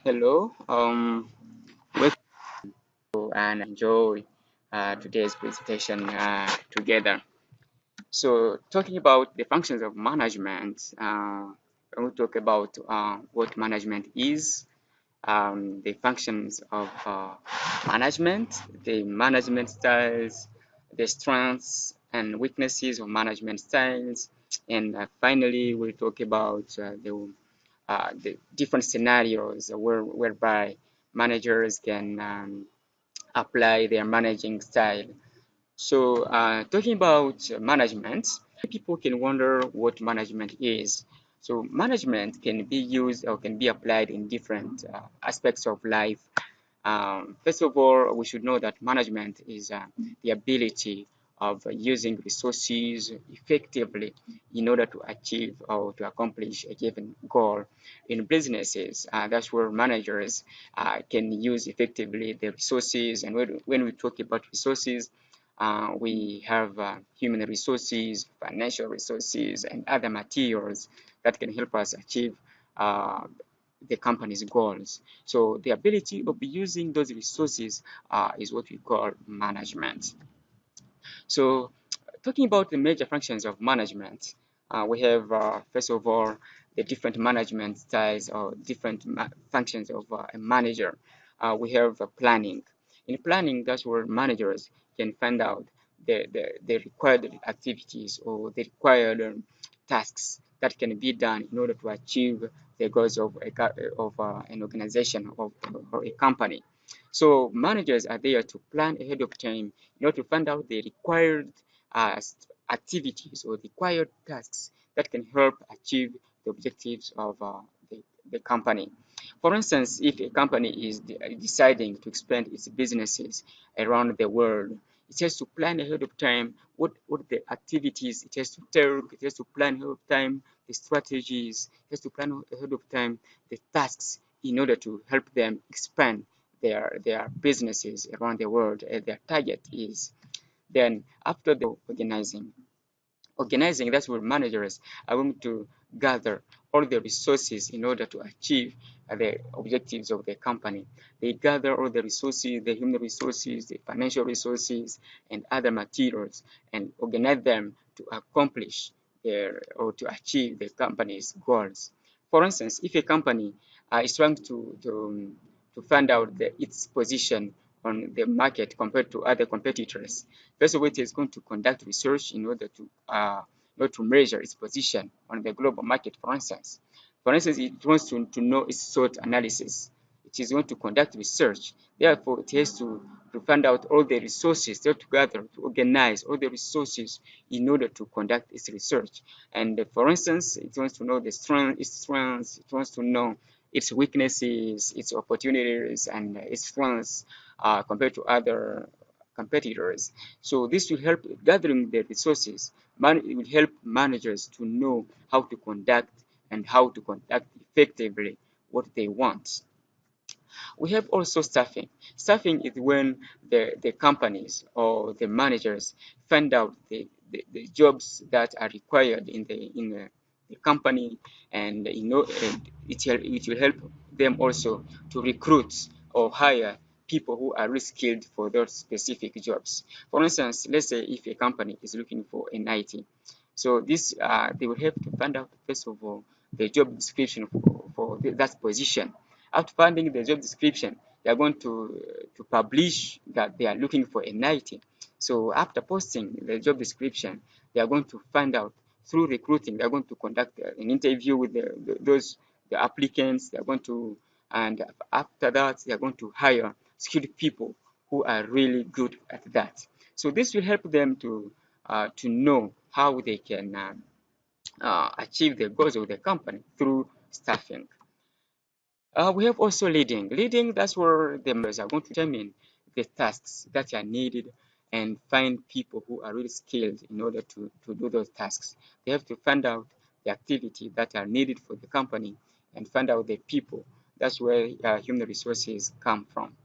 Hello, welcome and enjoy today's presentation together. So, talking about the functions of management, we'll talk about what management is, the functions of management, the management styles, the strengths and weaknesses of management styles, and finally, we'll talk about the different scenarios whereby managers can apply their managing style. So, talking about management, people can wonder what management is. So, management can be used or can be applied in different aspects of life. First of all, we should know that management is the ability of using resources effectively in order to achieve or to accomplish a given goal. In businesses, that's where managers can use effectively the resources. And when we talk about resources, we have human resources, financial resources, and other materials that can help us achieve uh, the company's goals. So the ability of using those resources is what we call management. So talking about the major functions of management, we have first of all the different management styles or different functions of a manager. We have planning. In planning, that's where managers can find out the required activities or the required tasks that can be done in order to achieve the goals of an organization or a company. So managers are there to plan ahead of time in order to find out the required uh, activities or required tasks that can help achieve the objectives of the company. For instance, if a company is deciding to expand its businesses around the world, it has to plan ahead of time what the activities it has to take, it has to plan ahead of time the strategies, it has to plan ahead of time the tasks in order to help them expand their businesses around the world as their target is. Then after the organizing, that's where managers are going to gather all the resources in order to achieve the objectives of the company. They gather all the resources, the human resources, the financial resources, and other materials, and organize them to accomplish their or to achieve the company's goals. For instance, if a company is trying to find out its position on the market compared to other competitors, first of all, it is going to conduct research in order to measure its position on the global market, for instance. For instance, it wants to know its SWOT analysis. It is going to conduct research. Therefore, it has to find out all the resources together to organize all the resources in order to conduct its research. And for instance, it wants to know its strengths, it wants to know its weaknesses, its opportunities, and its strengths compared to other competitors. So this will help gathering the resources. It will help managers to know how to conduct and how to conduct effectively what they want. We have also staffing. Staffing is when the companies or the managers find out the jobs that are required in the company, and it will help them also to recruit or hire people who are really skilled for those specific jobs. For instance, let's say if a company is looking for an IT, so this they will have to find out first of all the job description for that position. After finding the job description, they are going to publish that they are looking for an IT. So after posting the job description, they are going to find out through recruiting. They are going to conduct an interview with the applicants. They are going to, and after that, they are going to hire skilled people who are really good at that. So this will help them to know how they can achieve the goals of the company through staffing. We have also leading. Leading, that's where the members are going to determine the tasks that are needed and find people who are really skilled in order to do those tasks. They have to find out the activity that are needed for the company and find out the people. That's where human resources come from.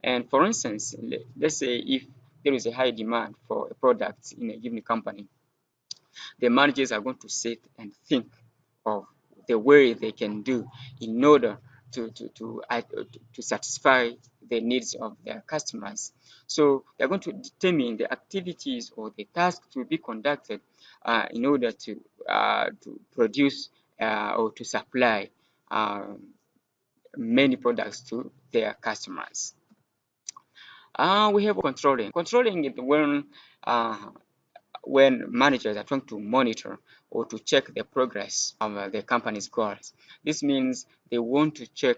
And for instance, let's say if there is a high demand for a product in a given company, the managers are going to sit and think of the way they can do in order to satisfy the needs of their customers. So they're going to determine the activities or the tasks to be conducted in order to produce or to supply many products to their customers. We have controlling. Controlling is when managers are trying to monitor or to check the progress of the company's goals. This means they want to check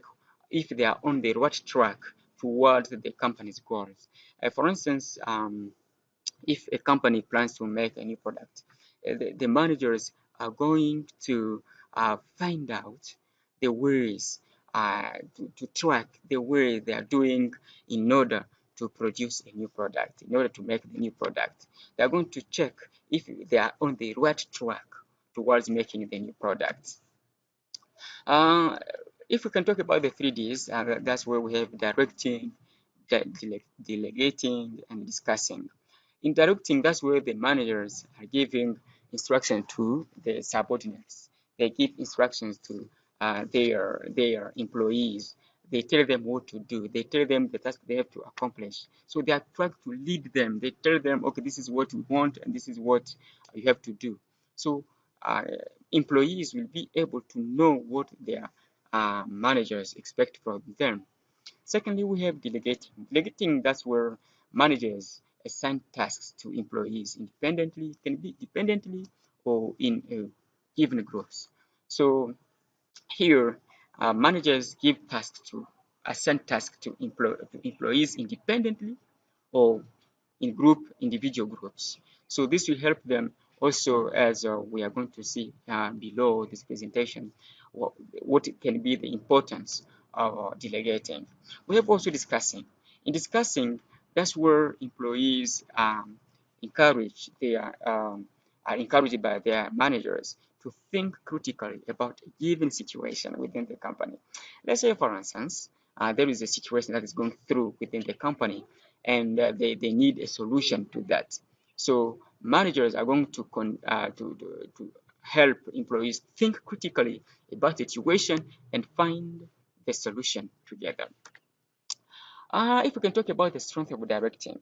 if they are on the right track towards the company's goals. For instance, if a company plans to make a new product, the managers are going to find out the ways to track the way they are doing in order to produce a new product, in order to make the new product. They are going to check if they are on the right track towards making the new product. If we can talk about the 3Ds, that's where we have directing, delegating, and discussing. In directing, that's where the managers are giving instruction to the subordinates. They give instructions to their employees. They tell them what to do. They tell them the task they have to accomplish. So they are trying to lead them. They tell them, okay, this is what we want and this is what you have to do. So employees will be able to know what their managers expect from them. Secondly, we have delegating. Delegating, that's where managers assign tasks to employees independently, can be dependently or in given groups. So here, managers give tasks to assign tasks to employees independently or in individual groups. So this will help them also, as we are going to see below this presentation, what can be the importance of delegating. We have also discussing. In discussing, that's where employees encourage their are encouraged by their managers to think critically about a given situation within the company. Let's say, for instance, there is a situation that is going through within the company and they need a solution to that. So managers are going to help employees think critically about the situation and find the solution together. If we can talk about the strength of directing,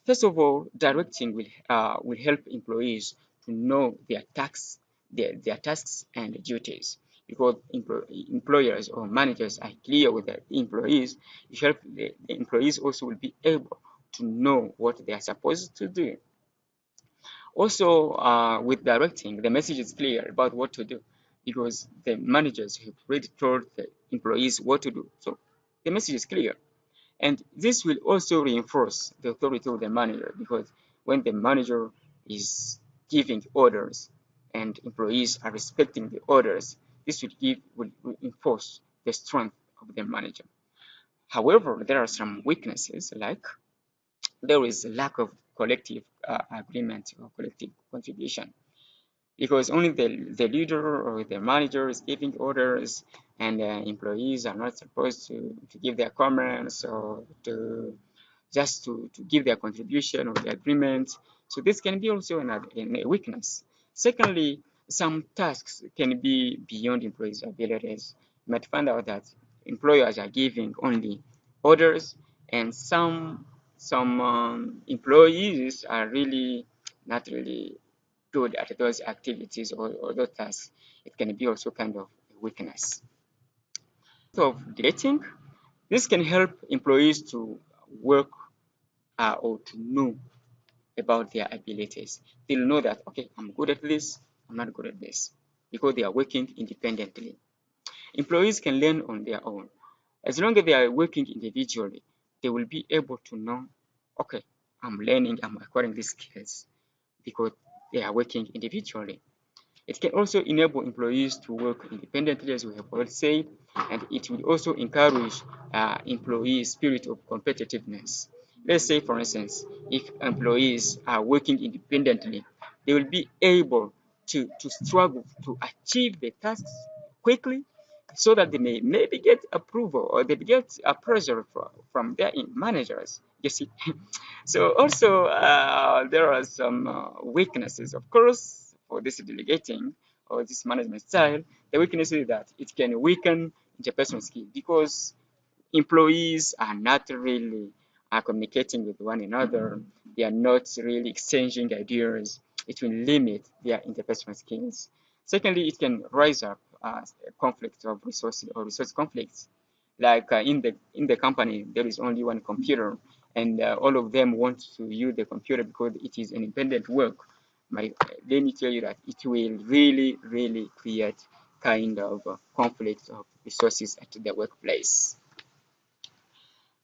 first of all, directing will help employees to know their tasks and duties. Because employers or managers are clear with the employees, it helps the employees also will be able to know what they are supposed to do. Also, with directing, the message is clear about what to do because the managers have already told the employees what to do. So the message is clear. And this will also reinforce the authority of the manager because when the manager is giving orders and employees are respecting the orders, this will reinforce the strength of the manager. However, there are some weaknesses like there is a lack of collective agreement or collective contribution because only the leader or the manager is giving orders and employees are not supposed to give their comments or to just to give their contribution or the agreement. So this can be also a weakness. Secondly, some tasks can be beyond employees' abilities. You might find out that employers are giving only orders and some employees are really not really good at those activities or those tasks. It can be also kind of a weakness. So delegating, this can help employees to work or to know about their abilities. They'll know that, okay, I'm good at this, I'm not good at this, because they are working independently. Employees can learn on their own. As long as they are working individually, they will be able to know, okay, I'm learning, I'm acquiring these skills because they are working individually. It can also enable employees to work independently, as we have already said, and it will also encourage employees' spirit of competitiveness. Let's say, for instance, if employees are working independently, they will be able to struggle to achieve the tasks quickly so that they may maybe get approval or they get a pressure from their managers. You see, so also there are some weaknesses, of course, for this delegating or this management style. The weakness is that it can weaken interpersonal skills, because employees are not really communicating with one another. They are not really exchanging ideas. It will limit their interpersonal skills. Secondly, it can rise up conflict of resources or resource conflicts. Like in the company, there is only one computer, and all of them want to use the computer because it is an independent work. Let me tell you that it will really create kind of conflict of resources at the workplace.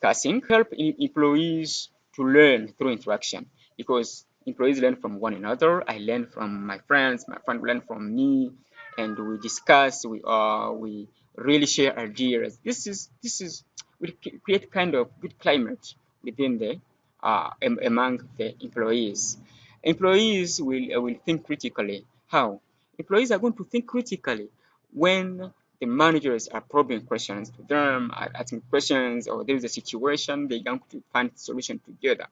Casting help employees to learn through interaction, because employees learn from one another. I learn from my friends learn from me, and we discuss. We really share ideas. This is will create kind of good climate within the among the employees. Employees will think critically. How? Employees are going to think critically when the managers are probing questions to them, are asking questions, or there is a situation, they going to find solution together.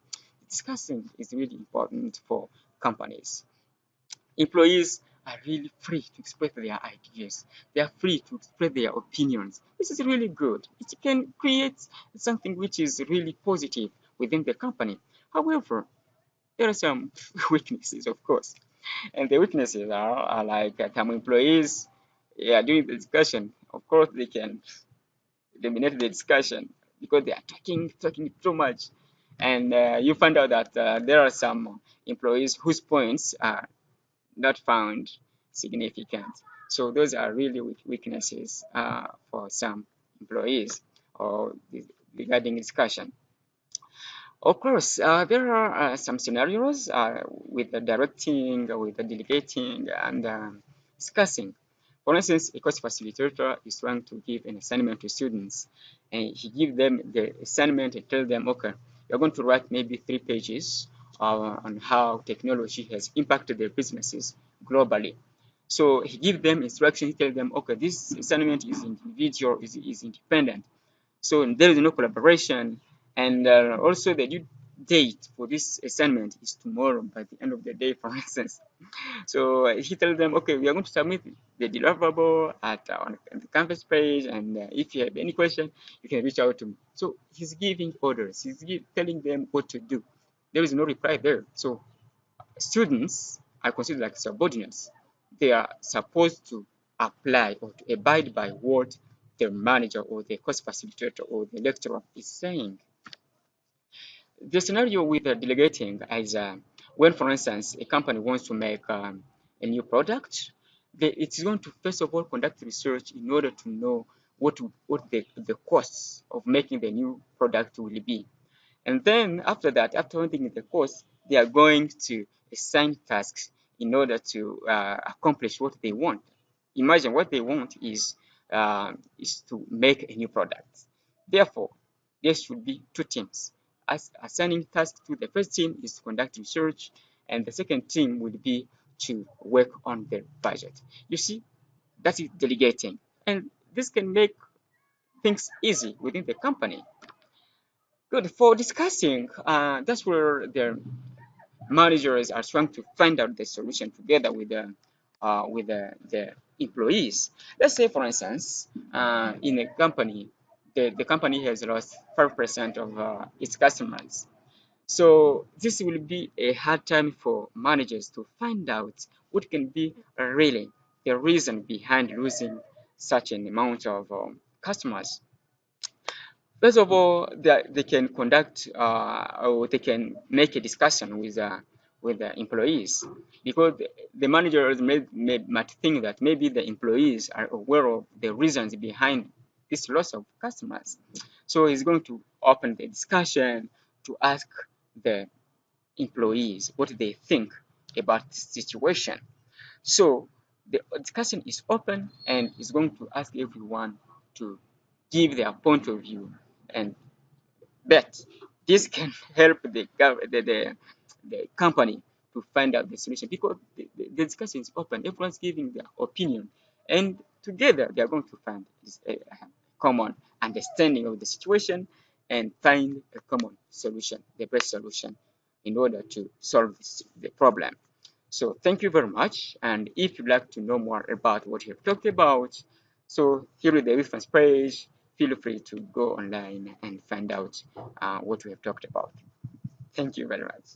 Discussing is really important for companies. Employees are really free to express their ideas. They are free to express their opinions. This is really good. It can create something which is really positive within the company. However, there are some weaknesses, of course. And the weaknesses are like some employees, yeah, during the discussion, of course, they can dominate the discussion because they are talking too much. And you find out that there are some employees whose points are not found significant. So those are really weaknesses for some employees or regarding discussion. Of course, there are some scenarios with the directing, with the delegating, and discussing. For instance, a course facilitator is trying to give an assignment to students, and he gives them the assignment and tell them, okay, you're going to write maybe 3 pages on how technology has impacted their businesses globally. So he gives them instructions. He tells them, okay, this assignment is individual, is independent. So there is no collaboration, and also the due date for this assignment is tomorrow by the end of the day, for instance. So he tells them, okay, we are going to submit the deliverable on the campus page, and if you have any question, you can reach out to me. So he's giving orders. He's telling them what to do. There is no reply there. So students are considered like subordinates. They are supposed to apply or to abide by what the manager or the course facilitator or the lecturer is saying. The scenario with delegating is when, for instance, a company wants to make a new product, it's going to first of all conduct research in order to know what the costs of making the new product will be. And then after that, after running the course, they are going to assign tasks in order to accomplish what they want. Imagine what they want is to make a new product. Therefore, there should be 2 teams. Assigning tasks to the first team is to conduct research, and the second team will be to work on the budget. You see, that is delegating, and this can make things easy within the company. Good. For discussing, that's where the managers are trying to find out the solution together with the employees. Let's say, for instance, in a company, the company has lost 5% of its customers. So this will be a hard time for managers to find out what can be really the reason behind losing such an amount of customers. First of all, they can conduct or they can make a discussion with the employees, because the managers might think that maybe the employees are aware of the reasons behind this loss of customers. So he's going to open the discussion to ask the employees what they think about the situation. So the discussion is open, and is going to ask everyone to give their point of view, and but this can help the company to find out the solution, because the discussion is open. Everyone's giving their opinion, and together they are going to find a common understanding of the situation and find a common solution, the best solution, in order to solve the problem. So thank you very much. And if you'd like to know more about what we have talked about, So here is the reference page. Feel free to go online and find out what we have talked about. Thank you very much.